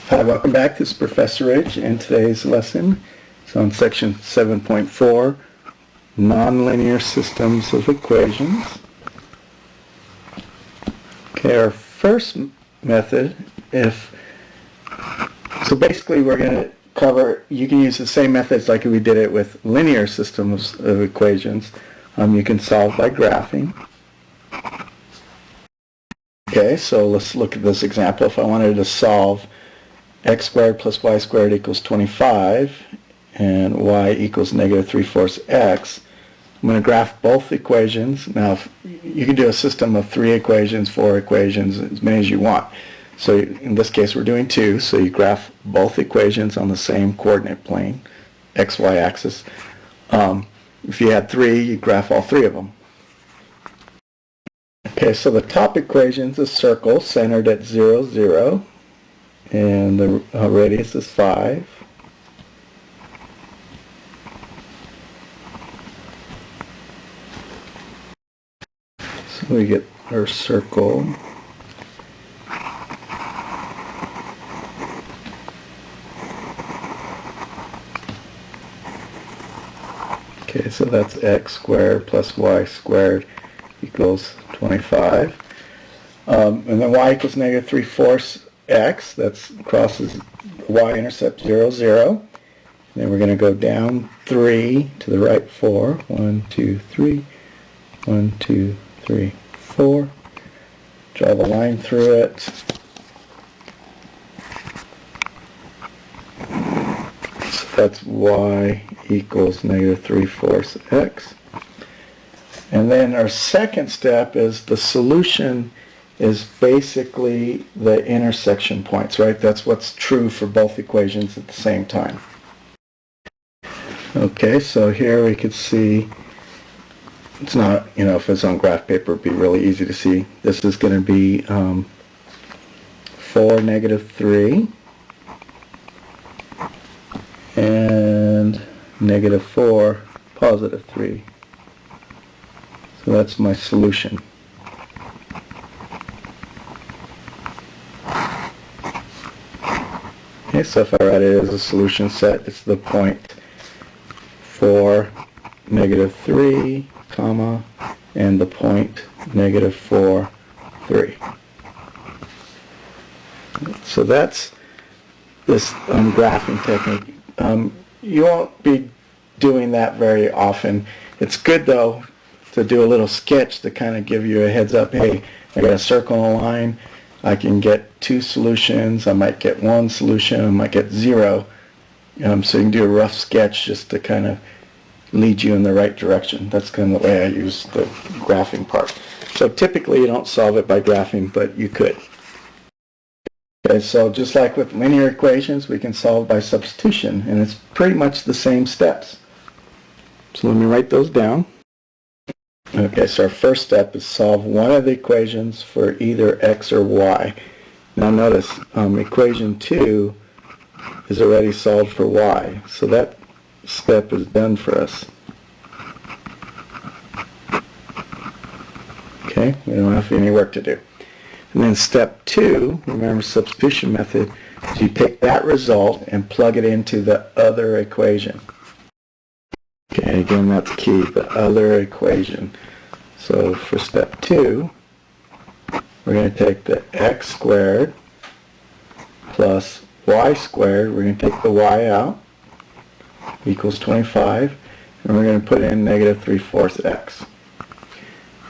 Hi, welcome back. This is Professor Rich, and today's lesson is on section 7.4, Nonlinear Systems of Equations. Okay, our first method, so basically we're going to cover, you can use the same methods like we did it with linear systems of equations. You can solve by graphing. Okay, so let's look at this example. If I wanted to solve x squared plus y squared equals 25 and y equals negative 3/4 x, I'm going to graph both equations. Now, you can do a system of 3 equations, 4 equations, as many as you want. So in this case, we're doing 2, so you graph both equations on the same coordinate plane, xy axis. If you had 3, you graph all 3 of them. Okay, so the top equation is a circle centered at 0, 0. And the radius is 5. So we get our circle. Okay, so that's x squared plus y squared equals 25. And then y equals negative 3/4 x, that crosses y-intercept 0, 0. Then we're going to go down 3 to the right 4. 1, 2, 3. 1, 2, 3, 4. Draw the line through it. So that's y equals negative 3/4 x. And then our second step is the solution is basically the intersection points, right? That's what's true for both equations at the same time. Okay, so here we could see, it's not, if it's on graph paper, it'd be really easy to see. This is going to be 4, negative 3, and negative 4, positive 3. So that's my solution. Okay, so if I write it as a solution set, it's the point 4, negative 3, comma, and the point negative 4, 3. So that's this graphing technique. You won't be doing that very often. It's good, though, to do a little sketch to kind of give you a heads up. Hey, I got a circle and a line. I can get 2 solutions. I might get 1 solution. I might get 0. So you can do a rough sketch just to kind of lead you in the right direction. That's kind of the way I use the graphing part. So typically you don't solve it by graphing, but you could. Okay, so just like with linear equations, we can solve by substitution, and it's pretty much the same steps. So let me write those down. Okay, so our first step is solve one of the equations for either x or y. Now notice, equation 2 is already solved for y, so that step is done for us. Okay, we don't have any work to do. And then step 2, remember substitution method, is you take that result and plug it into the other equation. Okay, again, that's key, the other equation. So for step 2, we're going to take the x squared plus y squared, we're going to take the y out, equals 25, and we're going to put in negative 3/4 x.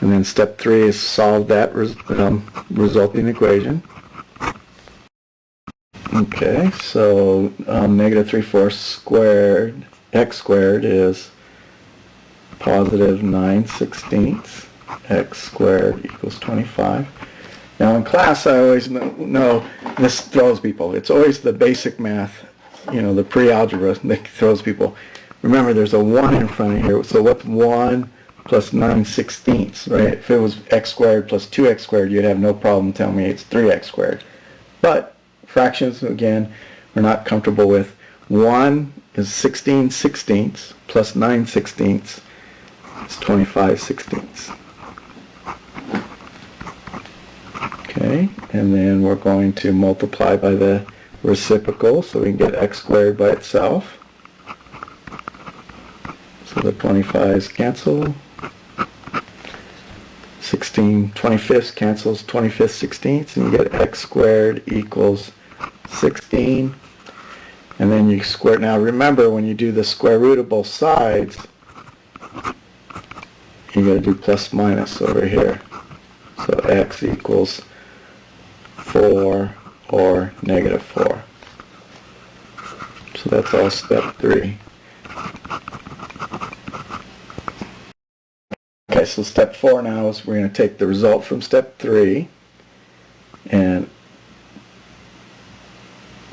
And then step 3 is solve that resulting equation. Okay, so negative 3/4 squared, x squared is positive 9/16 x squared equals 25. Now in class I always know this throws people. It's always the basic math, the pre-algebra that throws people. Remember there's a 1 in front of here, so what's 1 plus 9/16, right? If it was x squared plus 2x squared, you'd have no problem telling me it's 3x squared. But fractions, again, we're not comfortable with. 1 is 16/16 plus 9/16 is 25/16. Okay, and then we're going to multiply by the reciprocal, so we can get x squared by itself. So the 25's cancel. 25ths cancels 25th 16ths, and you get x squared equals 16. And then you square. Now remember, when you do the square root of both sides, you got to do plus minus over here. So x equals 4 or negative 4. So that's all step 3. Okay, so step 4 now is we're going to take the result from step 3 and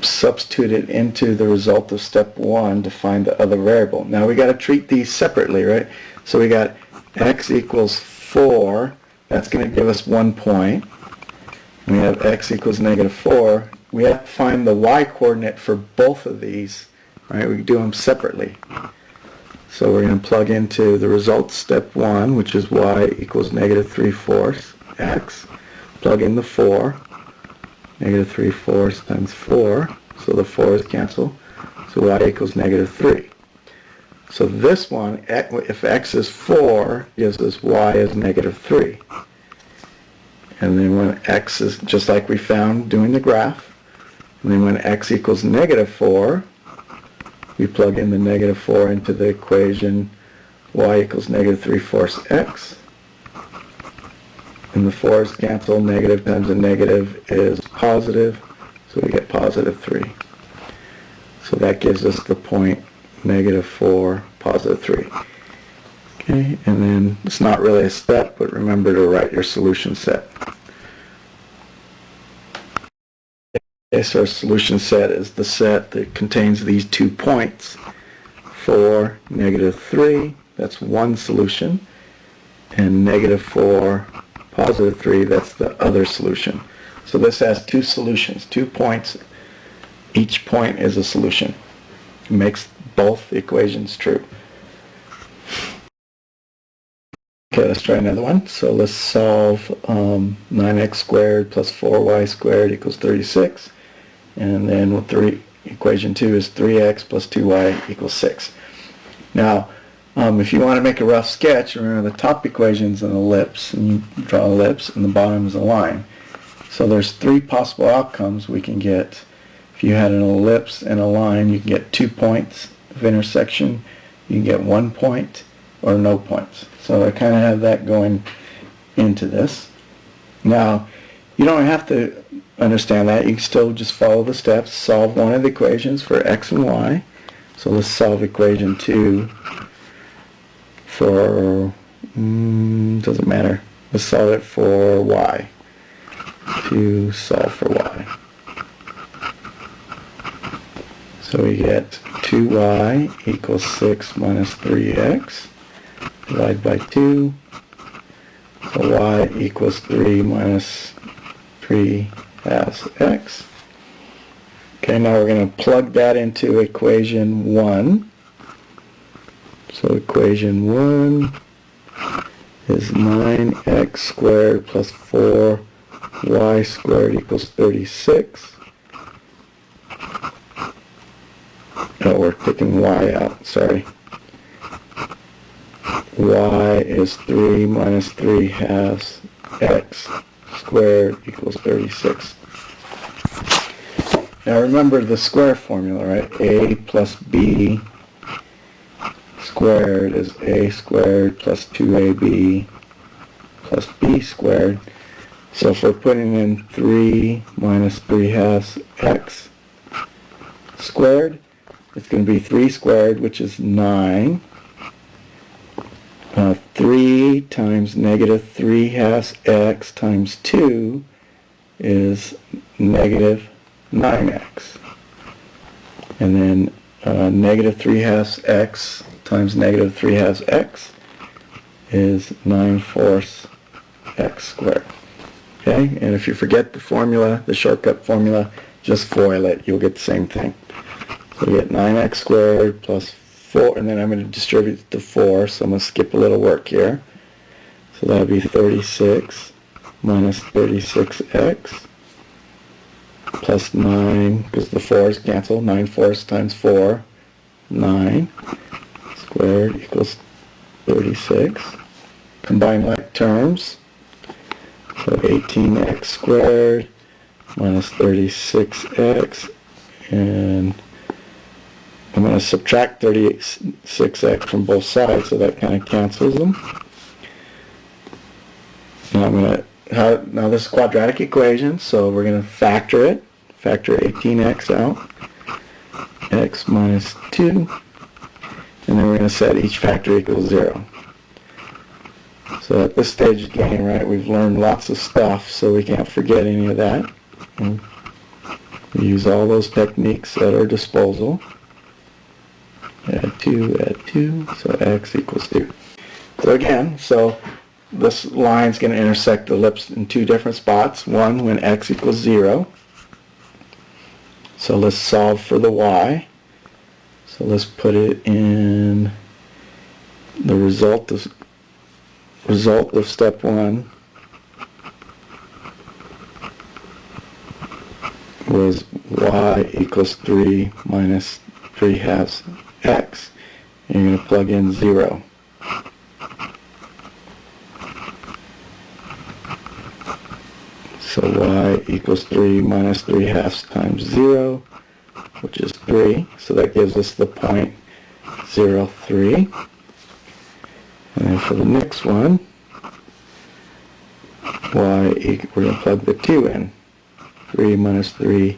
substitute it into the result of step 1 to find the other variable. Now we got to treat these separately, right? So we got x equals 4. That's going to give us 1 point. We have x equals negative 4. We have to find the y coordinate for both of these, right? We do them separately. So we're going to plug into the result step 1, which is y equals negative 3/4 x. Plug in the 4. Negative 3/4 times 4. So the 4's cancel. So y equals negative 3. So this one, if x is 4, gives us y is negative 3. And then when x is, just like we found doing the graph, and then when x equals negative 4, we plug in the negative 4 into the equation y equals negative 3/4 x. And the 4's cancel. Negative times a negative is positive, so we get positive 3. So that gives us the point negative 4, positive 3. Okay, and then it's not really a step, but remember to write your solution set. Okay, so our solution set is the set that contains these 2 points. 4, negative 3, that's one solution, and negative 4, positive 3, that's the other solution. So this has 2 solutions, 2 points. Each point is a solution. It makes both equations true. Okay, let's try another one. So let's solve 9x squared plus 4y squared equals 36. And then with equation 2 is 3x plus 2y equals 6. Now, if you want to make a rough sketch, remember the top equation is an ellipse, and you draw an ellipse, and the bottom is a line. So there's 3 possible outcomes we can get. If you had an ellipse and a line, you can get 2 points of intersection, you can get 1 point, or no points. So I kind of have that going into this. Now, you don't have to understand that. You can still just follow the steps, solve one of the equations for x and y. So let's solve equation 2 for, doesn't matter. Let's solve it for y. To solve for y. So we get 2y equals 6 minus 3x. Divide by 2. So y equals 3 minus 3 has x. Okay, now we're going to plug that into equation 1. So equation 1 is 9x squared plus 4y squared equals 36. Oh, we're taking y out, sorry. Y is 3 minus 3 halves x squared equals 36. Now remember the square formula, right? A plus b squared is a squared plus 2ab plus b squared. So if we're putting in 3 minus 3 halves x squared, it's going to be 3 squared, which is 9. 3 times negative 3 halves x times 2 is negative 9x. And then negative 3 halves x times negative 3 halves x is 9/4 x squared. Okay, and if you forget the formula, the shortcut formula, just FOIL it. You'll get the same thing. So we get 9x squared plus 4, and then I'm going to distribute it to 4, so I'm going to skip a little work here. So that would be 36 minus 36x plus 9, because the 4's cancel. 9 fourths times 4, 9 squared equals 36. Combine like terms. So 18x squared minus 36x, and I'm going to subtract 36x from both sides, so that kind of cancels them. Now now this is a quadratic equation, so we're going to factor it. Factor 18x out, x minus 2, and then we're going to set each factor equals 0. So at this stage of the game, right, we've learned lots of stuff, so we can't forget any of that. And we use all those techniques at our disposal. Add 2, so x equals 2. So again, this line's going to intersect the ellipse in two different spots. One when x equals 0. So let's solve for the y. So let's put it in the result of step 1 was y equals 3 minus 3 halves x. And you're going to plug in 0. So y equals 3 minus 3 halves times 0, which is 3. So that gives us the point 0, 3. And then for the next one, we're going to plug the 2 in. 3 minus 3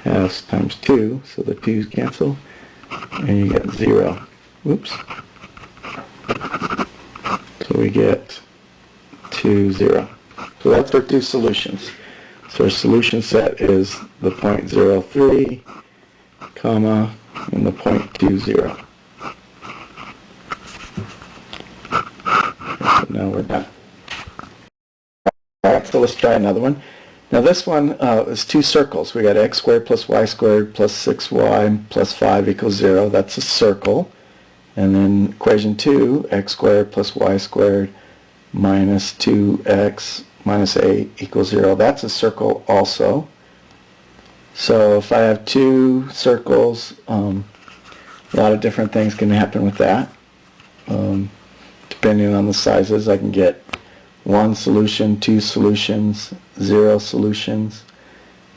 halves times 2, so the 2's cancel, and you get 0. Oops. So we get 2, 0. So that's our two solutions. So our solution set is the point 0, 3, comma, and the point 2, 0. So now we're done. Alright, so let's try another one. Now this one is two circles. We got x squared plus y squared plus 6y plus 5 equals 0. That's a circle. And then equation 2, x squared plus y squared minus 2x minus 8 equals 0. That's a circle also. So if I have two circles, a lot of different things can happen with that. Depending on the sizes, I can get one solution, two solutions, 0 solutions,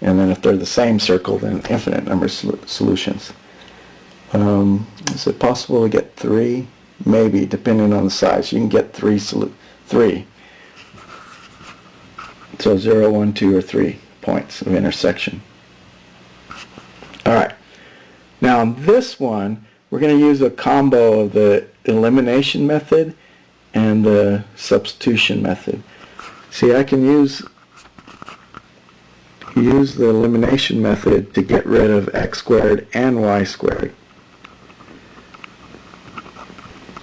and then if they're the same circle, then infinite number of solutions. Is it possible to get 3? Maybe, depending on the size. You can get 3. So 0, 1, 2, or 3 points of intersection. Alright, now on this one, we're going to use a combo of the elimination method and the substitution method. See, I can use the elimination method to get rid of x squared and y squared.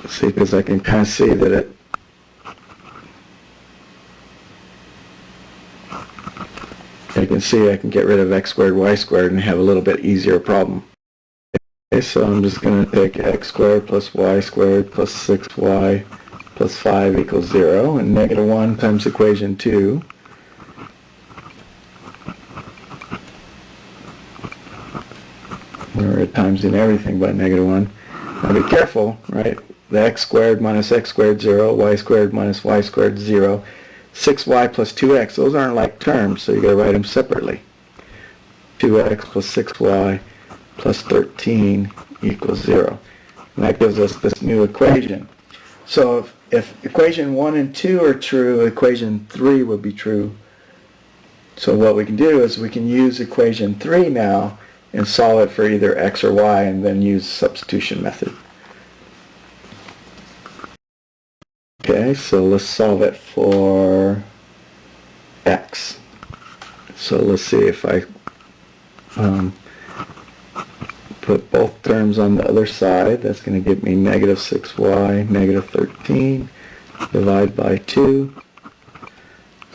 See, because I can kind of see that I can get rid of x squared, y squared, and have a little bit easier problem. Okay, so I'm just going to take x squared plus y squared plus 6y plus 5 equals 0, and negative 1 times equation 2. We're timesing everything by negative 1. Now be careful, right? The x squared minus x squared 0, y squared minus y squared 0, 6y plus 2x, those aren't like terms, so you got to write them separately. 2x plus 6y plus 13 equals 0. And that gives us this new equation. So if equation 1 and 2 are true, equation 3 would be true. So what we can do is we can use equation 3 now and solve it for either x or y, and then use the substitution method. Okay, so let's solve it for x. So let's see if I put both terms on the other side. That's going to give me negative 6y, negative 13, divide by 2.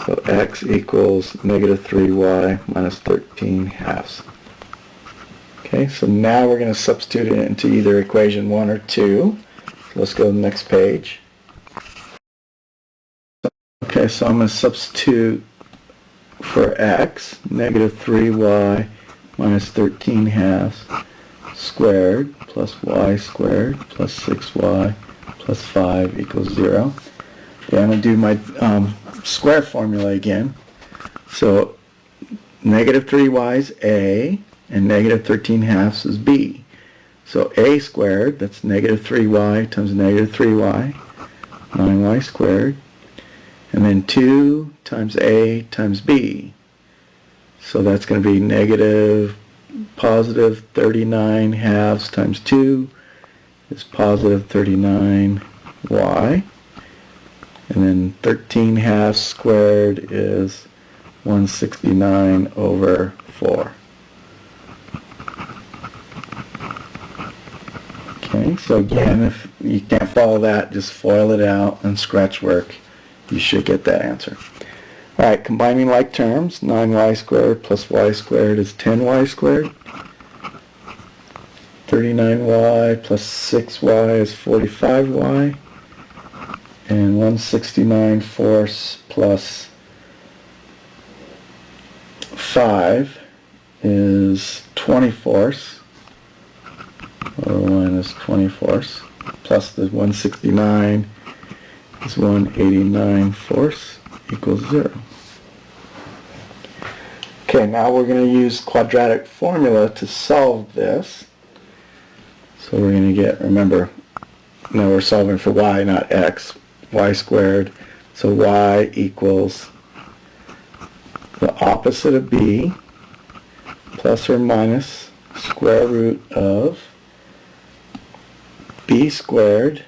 So x equals negative 3y minus 13 halves. Okay, so now we're going to substitute it into either equation 1 or 2. So let's go to the next page. Okay, so I'm going to substitute for x, negative 3y minus 13 halves squared plus y squared plus 6y plus 5 equals 0. Okay, I'm going to do my square formula again. So negative 3y is a, and negative 13 halves is b. So a squared, that's negative 3y times negative 3y, 9y squared. And then 2 times a times b. So that's going to be negative positive 39 halves times 2 is positive 39y. And then 13 halves squared is 169 over 4. Okay, so again, if you can't follow that, just FOIL it out and scratch work. You should get that answer. Alright, combining like terms, 9y squared plus y squared is 10y squared. 39y plus 6y is 45y. And 169 fourths plus 5 is 20 fourths, or 1 is 20 fourths, plus the 169 is 189 fourths equals 0. Okay, now we're going to use quadratic formula to solve this. So we're going to get, remember, now we're solving for y, not x, y squared. So y equals the opposite of b plus or minus square root of b squared.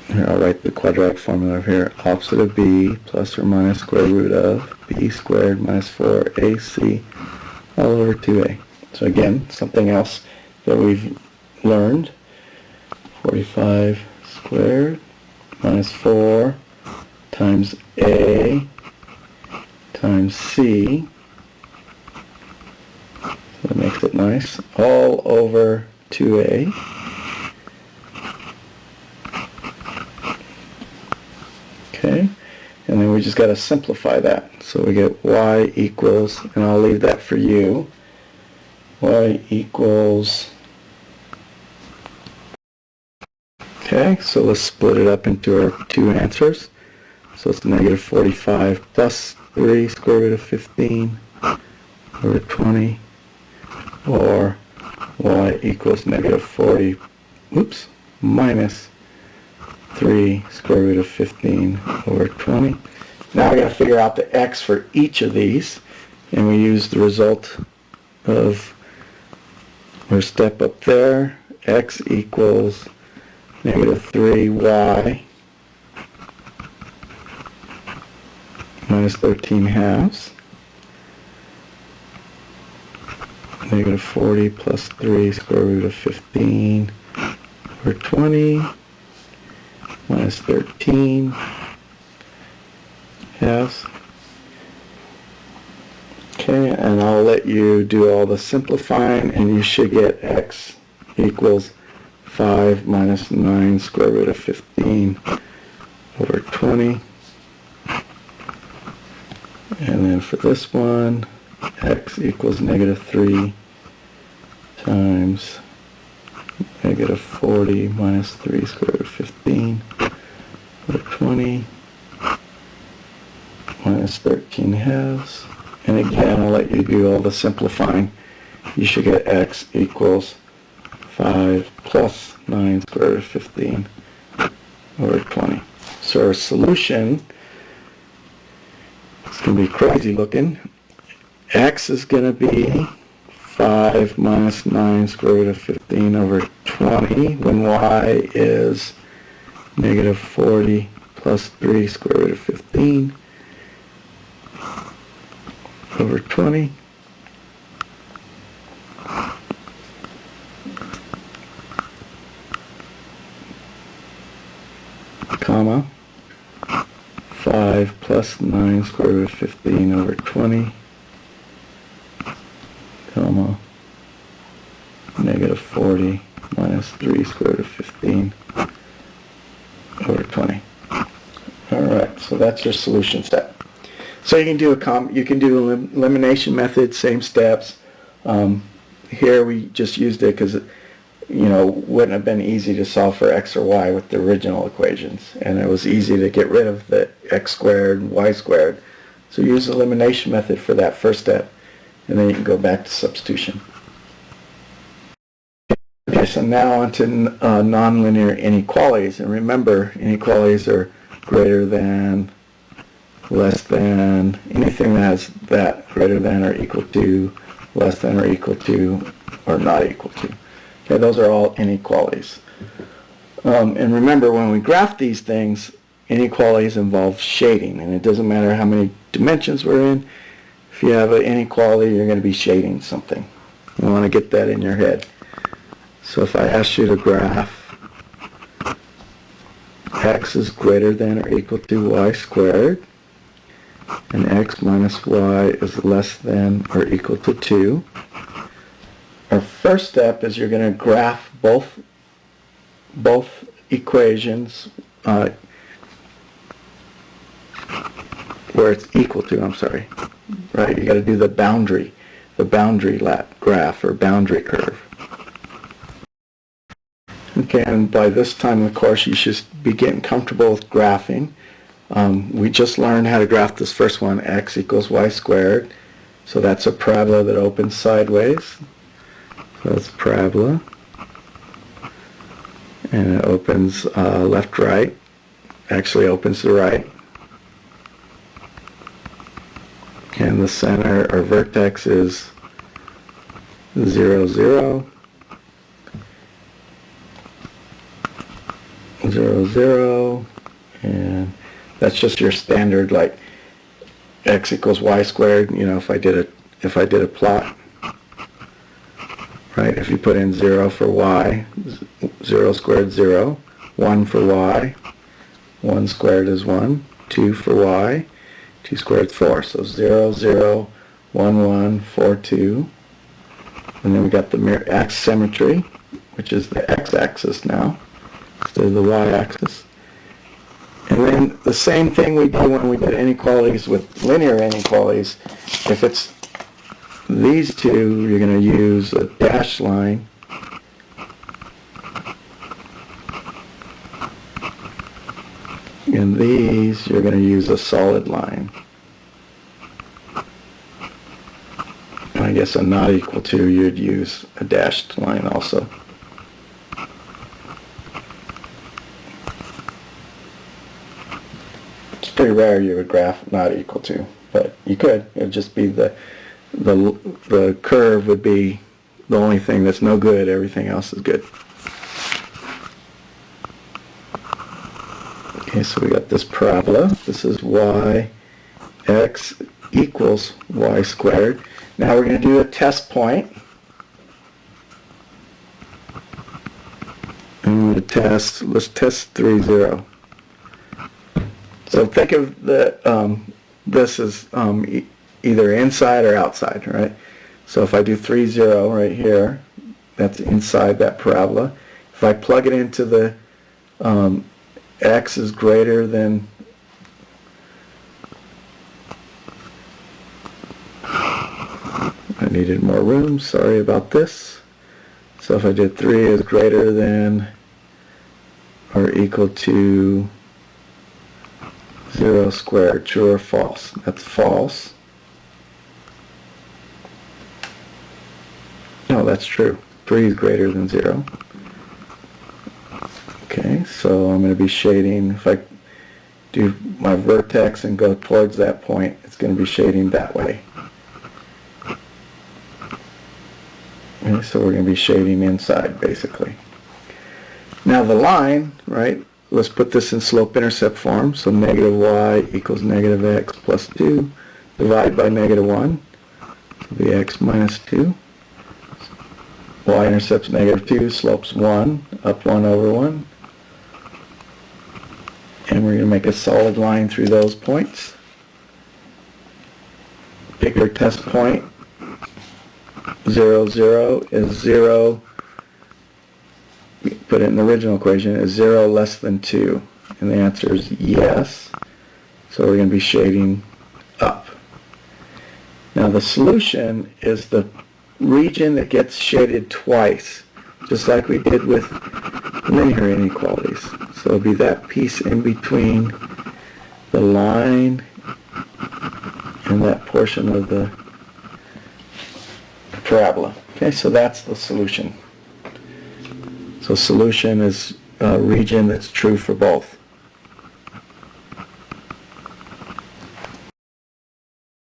Here, I'll write the quadratic formula here. Opposite of b plus or minus square root of b squared minus 4ac all over 2a. So again, something else that we've learned. 45 squared minus 4 times a times c. So that makes it nice. All over 2a. Okay, and then we just got to simplify that. So we get y equals, and I'll leave that for you, y equals, okay, so let's split it up into our two answers. So it's negative 45 plus 3 square root of 15 over 20, or y equals negative 40, minus 3 square root of 15 over 20. Now we got to figure out the x for each of these, and we use the result of our step up there. X equals negative 3y minus 13 halves. Negative 40 plus 3 square root of 15 over 20 minus 13 halves. Okay, and I'll let you do all the simplifying, and you should get x equals 5 minus 9 square root of 15 over 20. And then for this one, x equals negative 3 times negative 40 minus 3 square root of 15 over 20 minus 13 halves. And again, I'll let you do all the simplifying. You should get x equals 5 plus 9 square root of 15 over 20. So our solution, it's going to be crazy looking. X is going to be 5 minus 9 square root of 15 over 20, when y is negative 40 plus 3 square root of 15 over 20. Comma 5 plus 9 square root of 15 over 20, comma negative 40 minus 3 square root of 15 over 20. Alright, so So that's your solution set. So you can do elimination method, same steps. Here we just used it because wouldn't have been easy to solve for x or y with the original equations, and it was easy to get rid of the x squared and y squared. So use the elimination method for that first step, and then you can go back to substitution. Okay, so now on to nonlinear inequalities, and remember, inequalities are greater than, less than, anything that has that, greater than or equal to, less than or equal to, or not equal to. Okay, those are all inequalities. And remember, when we graph these things, inequalities involve shading, and it doesn't matter how many dimensions we're in. If you have an inequality, you're going to be shading something. You want to get that in your head. So if I ask you to graph x is greater than or equal to y squared, and x minus y is less than or equal to 2, our first step is you're going to graph both equations where it's equal to, right? You got to do the boundary graph or boundary curve. Okay, and by this time in the course you should be getting comfortable with graphing. We just learned how to graph this first one, x equals y squared. So that's a parabola that opens sideways. So that's parabola. And it opens left, right. Actually opens to right. And the center or vertex is 0, 0. 0, 0, and that's just your standard, like x equals y squared. If I did a plot, right? If you put in 0 for y, 0 squared 0, 1 for y, 1 squared is 1, 2 for y, 2 squared is 4. So 0, 0, 1, 1, 4, 2, and then we got the Ax Symmetry, which is the x-axis now, instead of the y-axis. And then the same thing we do when we did inequalities with linear inequalities. If it's these two, you're going to use a dashed line. And these, you're going to use a solid line. And I guess a not equal to, you'd use a dashed line also. Pretty rare you would graph not equal to, but you could. It would just be the curve would be the only thing that's no good. Everything else is good. Okay, so we got this parabola. This is x equals y squared. Now we're going to do a test point. And we're going to let's test 3, 0. So think of this as either inside or outside, right? So if I do 3, 0 right here, that's inside that parabola. If I plug it into the x is greater than I needed more room, sorry about this. So if I did 3 is greater than or equal to 0 squared, true or false? That's false. No, that's true. 3 is greater than 0. Okay, so I'm going to be shading. If I do my vertex and go towards that point, it's going to be shading that way. Okay, so we're going to be shading inside, basically. Now the line, right? Let's put this in slope-intercept form. So negative y equals negative x plus 2. Divide by negative 1. So the x minus 2. Y-intercept's negative 2. Slope's 1. Up 1 over 1. And we're going to make a solid line through those points. Pick your test point. 0, 0 is 0. Put it in the original equation, is 0 less than 2? And the answer is yes. So we're going to be shading up. Now the solution is the region that gets shaded twice, just like we did with linear inequalities. So it'll be that piece in between the line and that portion of the parabola. Okay, so that's the solution. So solution is a region that's true for both.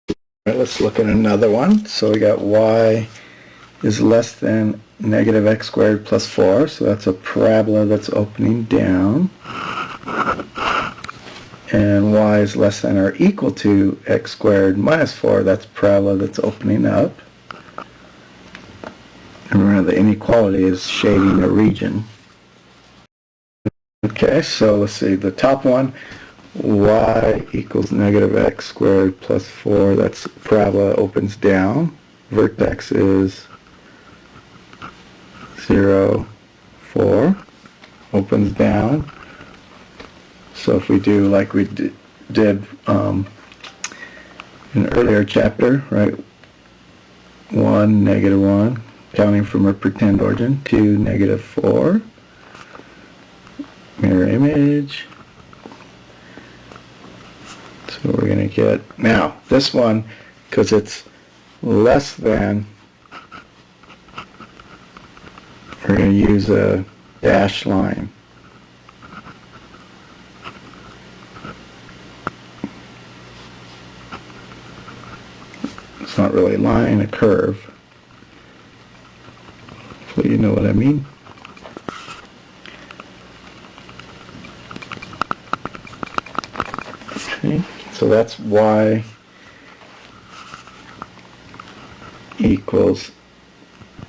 All right, let's look at another one. So we got y is less than negative x squared plus 4. So that's a parabola that's opening down. And y is less than or equal to x squared minus 4. That's a parabola that's opening up. And remember, the inequality is shading a region. Okay, so let's see. The top one, y equals negative x squared plus 4. That's parabola opens down. Vertex is 0, 4. Opens down. So if we do like we did in an earlier chapter, right? 1, negative 1, counting from a pretend origin. 2, negative 4. Mirror image. So we're going to get, now this one, because it's less than, we're going to use a dashed line. It's not really a line, a curve. Hopefully you know what I mean. Okay, so that's y equals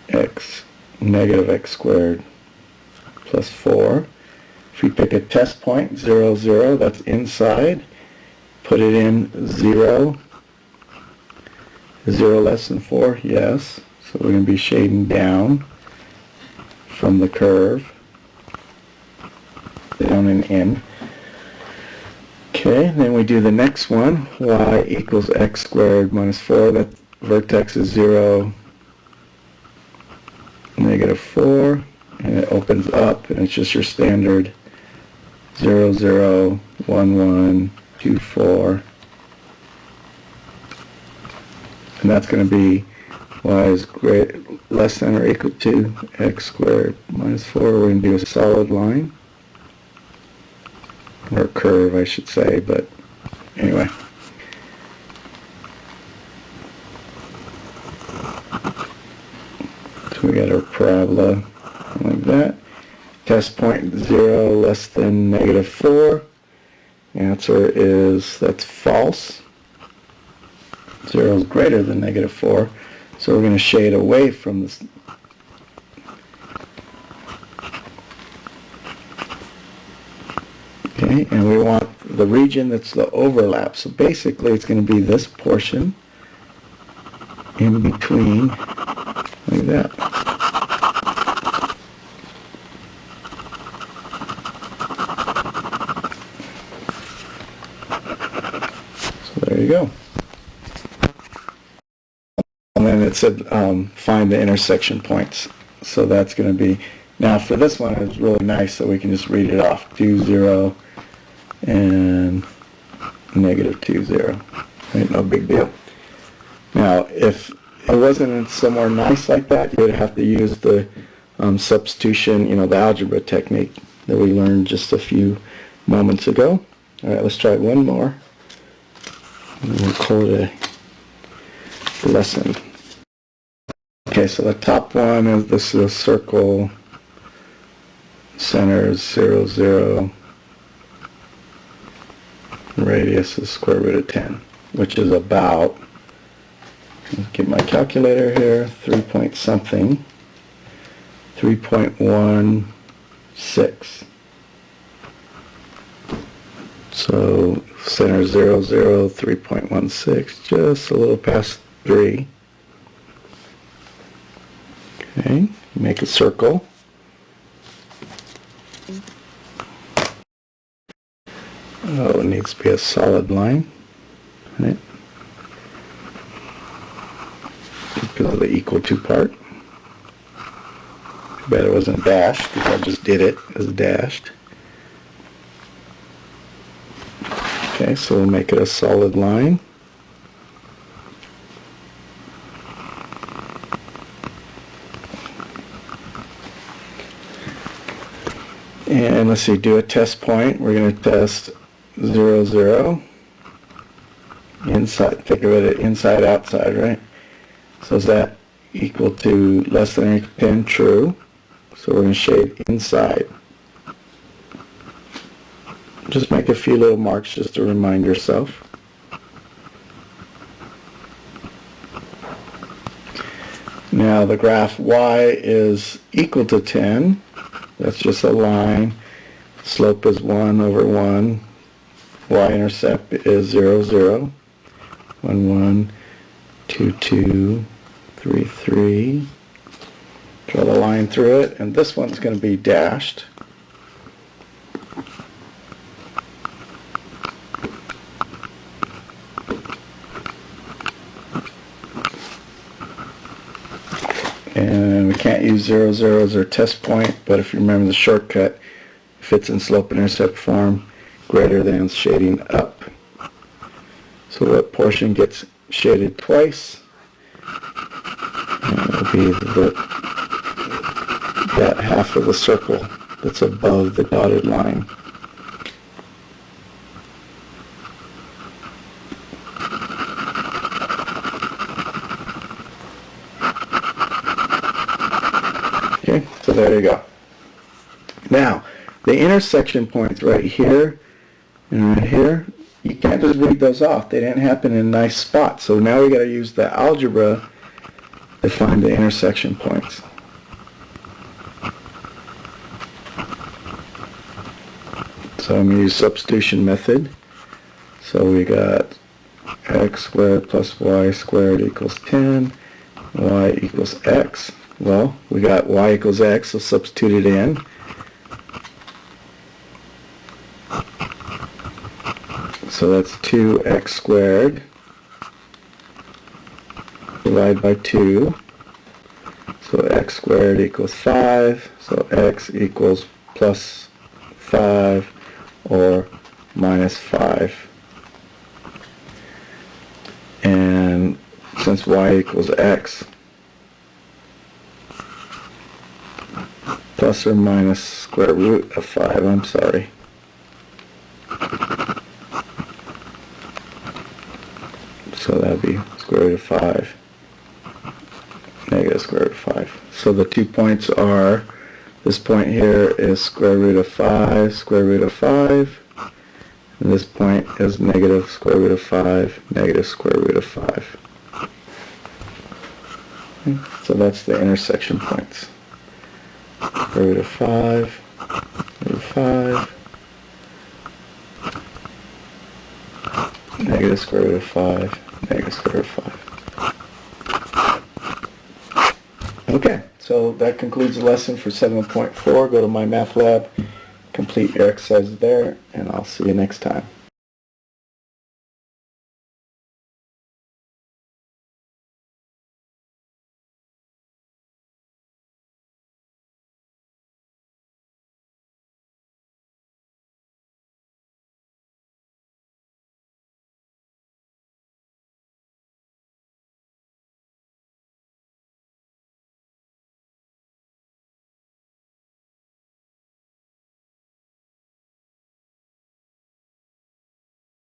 x, negative x squared plus 4. If we pick a test point, 0, 0, that's inside. Put it in 0. Is 0 less than 4? Yes. So we're going to be shading down from the curve. Down and in. Okay, then we do the next one. Y equals x squared minus 4. That vertex is 0, negative 4. And it opens up, and it's just your standard 0, 0, 1, 1, 2, 4. And that's going to be y is less than or equal to x squared minus 4. We're going to do a solid line. Or a curve, I should say, but anyway. So we got our parabola like that. Test point 0 less than negative 4. The answer is that's false. 0 is greater than negative 4. So we're going to shade away from this. Okay, and we want the region that's the overlap. So basically it's going to be this portion in between, like that. So there you go. And then it said find the intersection points. So that's going to be, now for this one it's really nice so we can just read it off. 2, 0, and negative 2, 0. Right, no big deal. Now if it wasn't somewhere nice like that, you would have to use the substitution, the algebra technique that we learned just a few moments ago. All right, let's try one more. And we'll call it a lesson. Okay, so the top one is this is a circle. Center is 0, 0. Radius is square root of 10, which is about, let's get my calculator here, 3 point something, 3.16. So center 0, 0, 3.16, just a little past 3. Okay, make a circle. Oh, it needs to be a solid line, right? Because of the equal to part. Too bad it wasn't dashed, because I just did it as dashed. Okay, so we'll make it a solid line. And let's see, do a test point. We're going to test 0, 0. Inside, think of it inside, outside, right? So is that equal to less than or equal to 10? True. So we're going to shade inside. Just make a few little marks just to remind yourself. Now the graph y is equal to 10. That's just a line. Slope is 1 over 1. Y-intercept is 0, 0. 1, 1, 2, 2, 3, 3. Draw the line through it, and this one's going to be dashed. And we can't use 0, 0 as our test point, but if you remember the shortcut, if it's in slope-intercept form, greater than shading up. So that portion gets shaded twice, and it'll be that half of the circle that's above the dotted line. Okay, so there you go. Now, the intersection points right here and right here, you can't just read those off. They didn't happen in nice spots. So now we got to use the algebra to find the intersection points. So I'm going to use substitution method. So we got x squared plus y squared equals 10, y equals x. Well, we got y equals x, so substitute it in. So that's 2x squared divided by 2. So x squared equals 5. So x equals plus 5 or minus 5. And since y equals x, plus or minus square root of 5, I'm sorry. So that would be square root of 5, negative square root of 5. So the 2 points are, this point here is square root of 5, square root of 5. And this point is negative square root of 5, negative square root of 5. Okay, so that's the intersection points. Square root of 5, root of 5. Negative square root of 5, negative square root of 5. Okay, so that concludes the lesson for 7.4. Go to my math lab, complete your exercises there, and I'll see you next time.